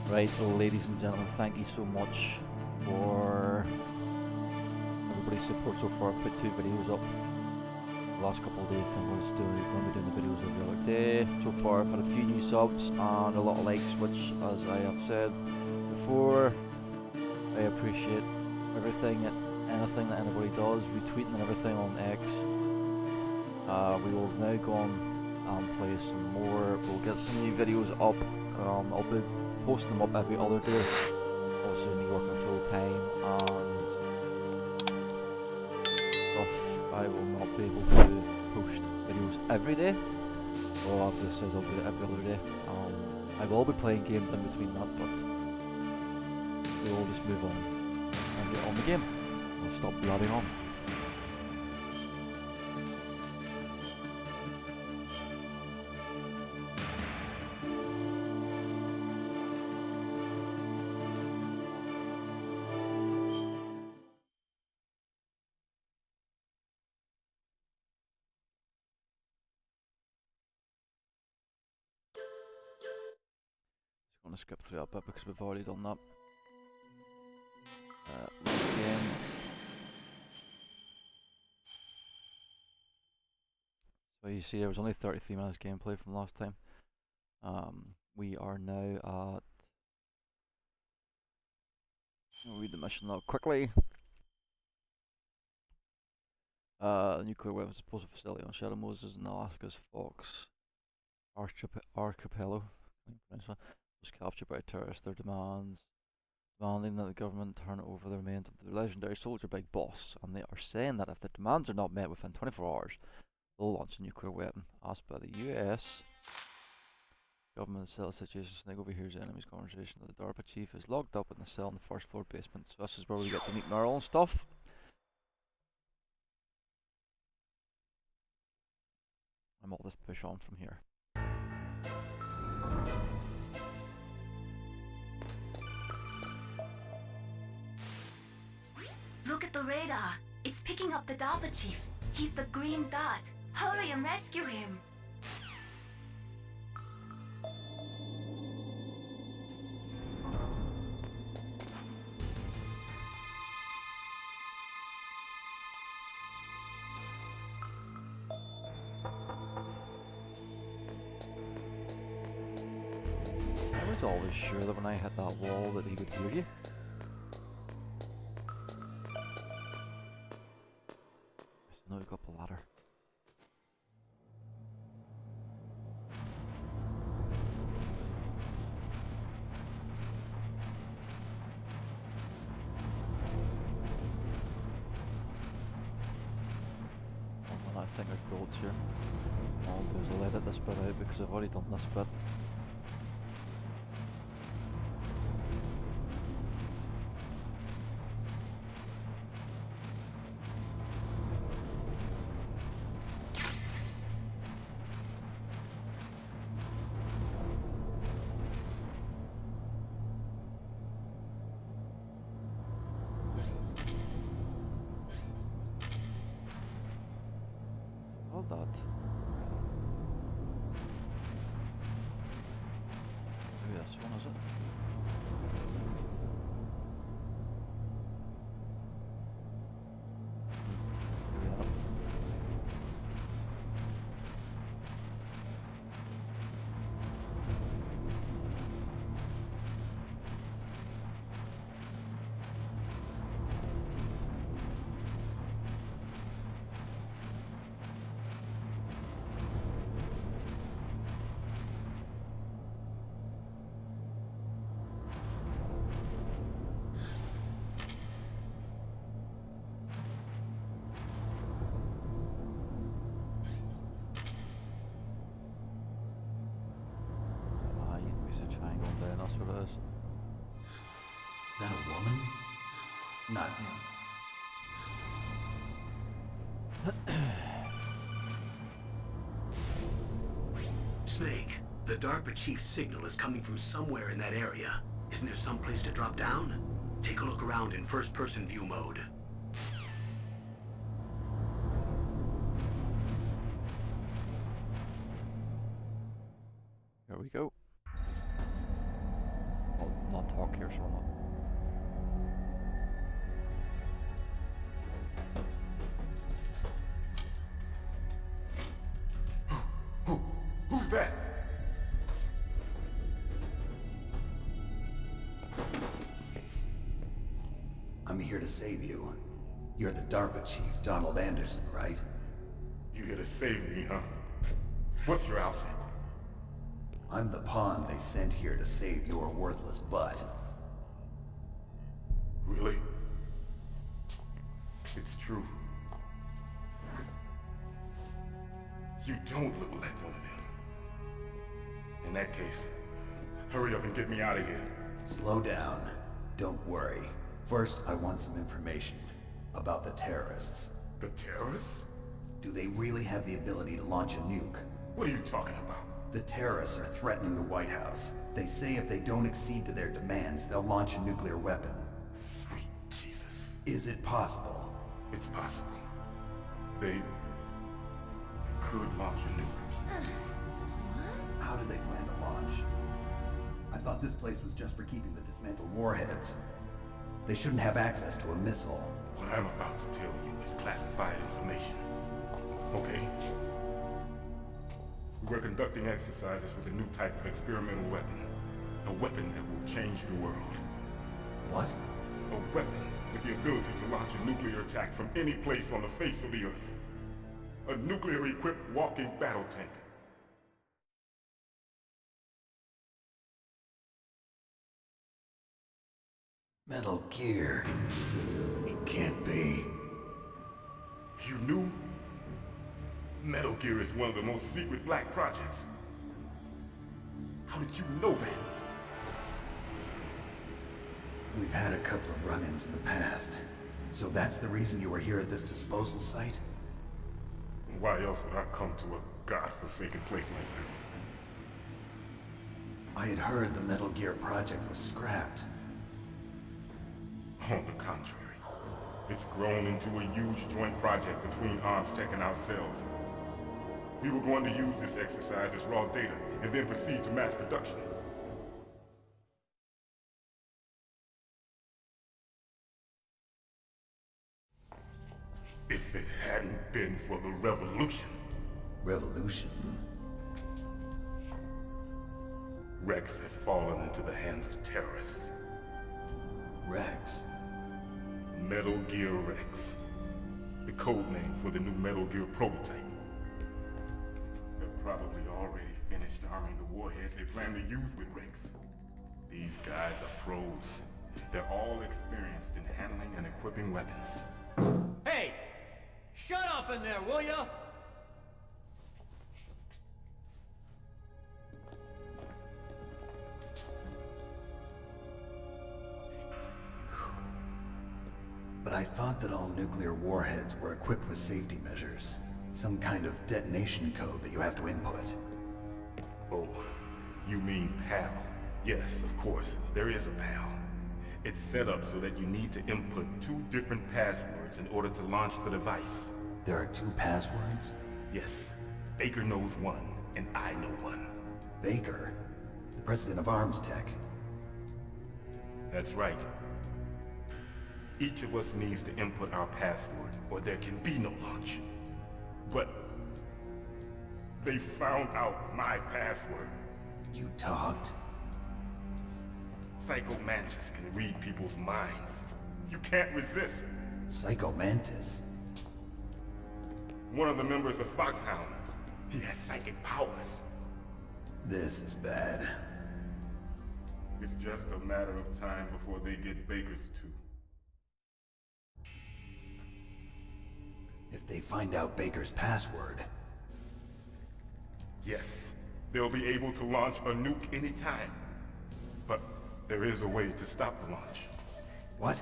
Right, ladies and gentlemen, thank you so much for everybody's support so far. I've put 2 videos up the last couple of days. I'm going to be doing the videos every other day. So far, I've had a few new subs and a lot of likes, which, as I have said before, I appreciate everything, anything that anybody does, retweeting and everything on X. We will now go on and play some more. We'll get some new videos up. I'll be posting them up every other day. Also, me working full time and stuff. I will not be able to post videos every day. Well, as this says, I'll do it every other day. I will be playing games in between that, but we'll just move on and get on the game. I'll stop blabbing on. Just going to skip through that bit because we've already done that. Game. So you see, there was only 33 minutes gameplay from last time. We are now at. I'll read the mission out quickly. Nuclear weapons disposal facility on Shadow Moses in Alaska's Fox Archipelago was captured by terrorists. Their demanding that the government turn over the remains of the legendary soldier Big Boss, and they are saying that if the demands are not met within 24 hours, they'll launch a nuclear weapon. Asked by the US government cell situation, Snake overhears the enemy's conversation. The DARPA chief is locked up in the cell in the first floor basement. So this is where we get to meet Merle and stuff. And we'll just push on from here. Look at the radar. It's picking up the DARPA chief. He's the green dot. Hurry and rescue him. I was always sure that when I hit that wall that he would hear you. Now we've got the ladder. I think there's bolts here. I'll do is I'll edit this bit out because I've already done this bit. Hold that. Maybe this one, is it? Maybe not. That's what it is. Is that a woman? Not him. Snake, the DARPA chief's signal is coming from somewhere in that area. Isn't there some place to drop down? Take a look around in first-person view mode. Here we go. talk here, so I'm not. Who's that? I'm here to save you. You're the DARPA chief, Donald Anderson, right? You here to save me, huh? What's your outfit? I'm the pawn they sent here to save your worthless butt. Really? It's true. You don't look like one of them. In that case, hurry up and get me out of here. Slow down. Don't worry. First, I want some information about the terrorists. The terrorists? Do they really have the ability to launch a nuke? What are you talking about? The terrorists are threatening the White House. They say if they don't accede to their demands, they'll launch a nuclear weapon. Sweet Jesus. Is it possible? It's possible. They could launch a nuke. How do they plan to launch? I thought this place was just for keeping the dismantled warheads. They shouldn't have access to a missile. What I'm about to tell you is classified information. Okay? We're conducting exercises with a new type of experimental weapon. A weapon that will change the world. What? A weapon with the ability to launch a nuclear attack from any place on the face of the Earth. A nuclear-equipped walking battle tank. Metal Gear. It can't be. You knew? Metal Gear is one of the most secret black projects. How did you know that? We've had a couple of run-ins in the past. So that's the reason you were here at this disposal site? Why else would I come to a godforsaken place like this? I had heard the Metal Gear project was scrapped. On the contrary, it's grown into a huge joint project between ArmsTech and ourselves. We were going to use this exercise as raw data and then proceed to mass production. If it hadn't been for the revolution, Revolution? Rex has fallen into the hands of terrorists. Rex? Metal Gear Rex. The code name for the new Metal Gear prototype. They're probably already finished arming the warhead they plan to use with Rex. These guys are pros. They're all experienced in handling and equipping weapons. Hey! Shut up in there, will ya? But I thought that all nuclear warheads were equipped with safety measures. Some kind of detonation code that you have to input. Oh, you mean PAL? Yes, of course, there is a PAL. It's set up so that you need to input 2 different passwords in order to launch the device. There are 2 passwords? Yes, Baker knows one, and I know one. Baker, the president of ArmsTech. That's right. Each of us needs to input our password, or there can be no launch. But they found out my password. You talked? Psycho Mantis can read people's minds. You can't resist. Psycho Mantis? One of the members of Foxhound. He has psychic powers. This is bad. It's just a matter of time before they get Baker's too. If they find out Baker's password... Yes, they'll be able to launch a nuke anytime. But there is a way to stop the launch. What?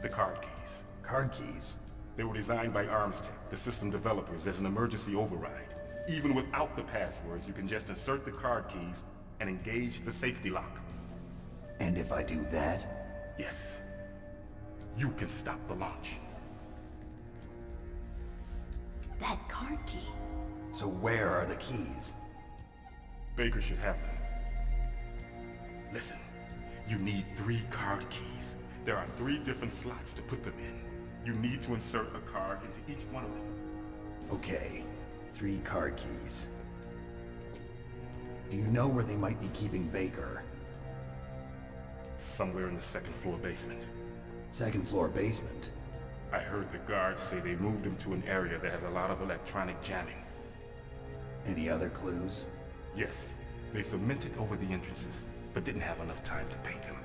The card keys. Card keys? They were designed by ArmsTech, the system developers, as an emergency override. Even without the passwords, you can just insert the card keys and engage the safety lock. And if I do that? Yes. You can stop the launch. That card key. So where are the keys? Baker should have them. Listen, You need 3 card keys. There are 3 different slots to put them in. You need to insert a card into each one of them. Okay, 3 card keys. Do you know where they might be keeping Baker? Somewhere in the 2nd floor basement. 2nd floor basement? I heard the guards say they moved him to an area that has a lot of electronic jamming. Any other clues? Yes, they cemented over the entrances, but didn't have enough time to paint them.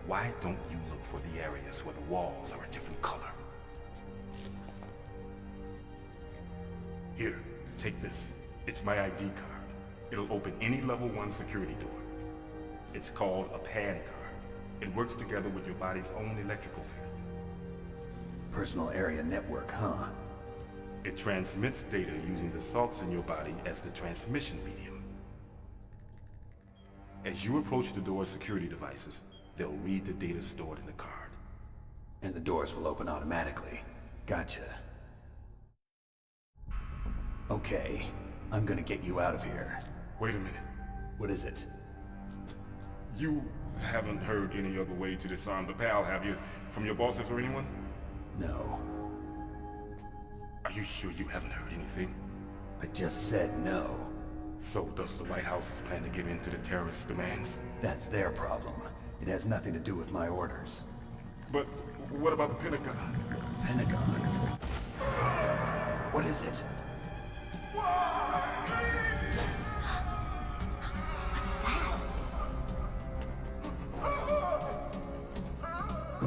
Why don't you look for the areas where the walls are a different color? Here, take this. It's my ID card. It'll open any level 1 security door. It's called a PAN card. It works together with your body's own electrical field. Personal area network, huh? It transmits data using the salts in your body as the transmission medium. As you approach the door's security devices, they'll read the data stored in the card. And the doors will open automatically. Gotcha. Okay, I'm gonna get you out of here. Wait a minute. What is it? You haven't heard any other way to disarm the PAL, have you? From your bosses or anyone? No. Are you sure you haven't heard anything? I just said no. So does the White House plan to give in to the terrorists' demands? That's their problem. It has nothing to do with my orders. But what about the Pentagon? Pentagon? What is it?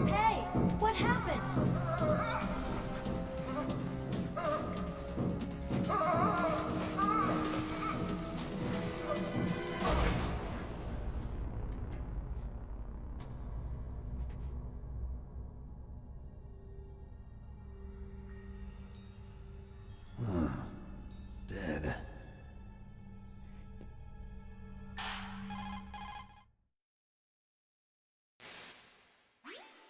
Hey, what happened? Dead.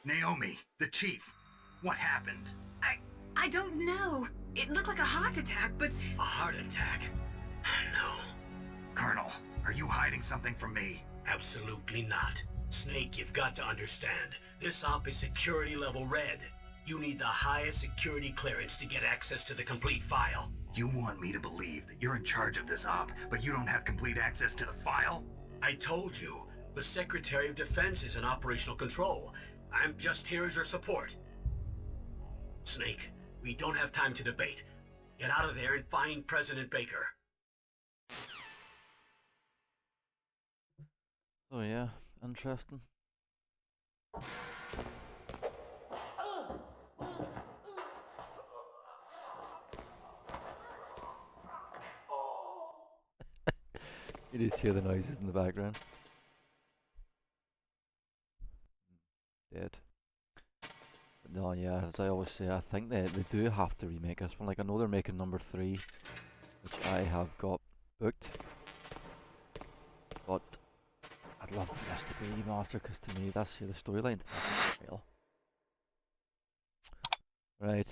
Naomi, the chief. What happened? I don't know. It looked like a heart attack, but A heart attack? No, Colonel, are you hiding something from me? absolutely not. Snake, you've got to understand. This op is security level red. You need the highest security clearance to get access to the complete file. You want me to believe that you're in charge of this op, but you don't have complete access to the file? I told you, the Secretary of Defense is in operational control. I'm just here as your support. Snake, we don't have time to debate. Get out of there and find President Baker. Oh yeah, interesting. You just hear the noises in the background. Dead. But no, yeah, as I always say, I think they do have to remake this one. Like, I know they're making number 3, which I have got booked. But I'd love for this to be remastered, because to me, that's the storyline. Real. Right.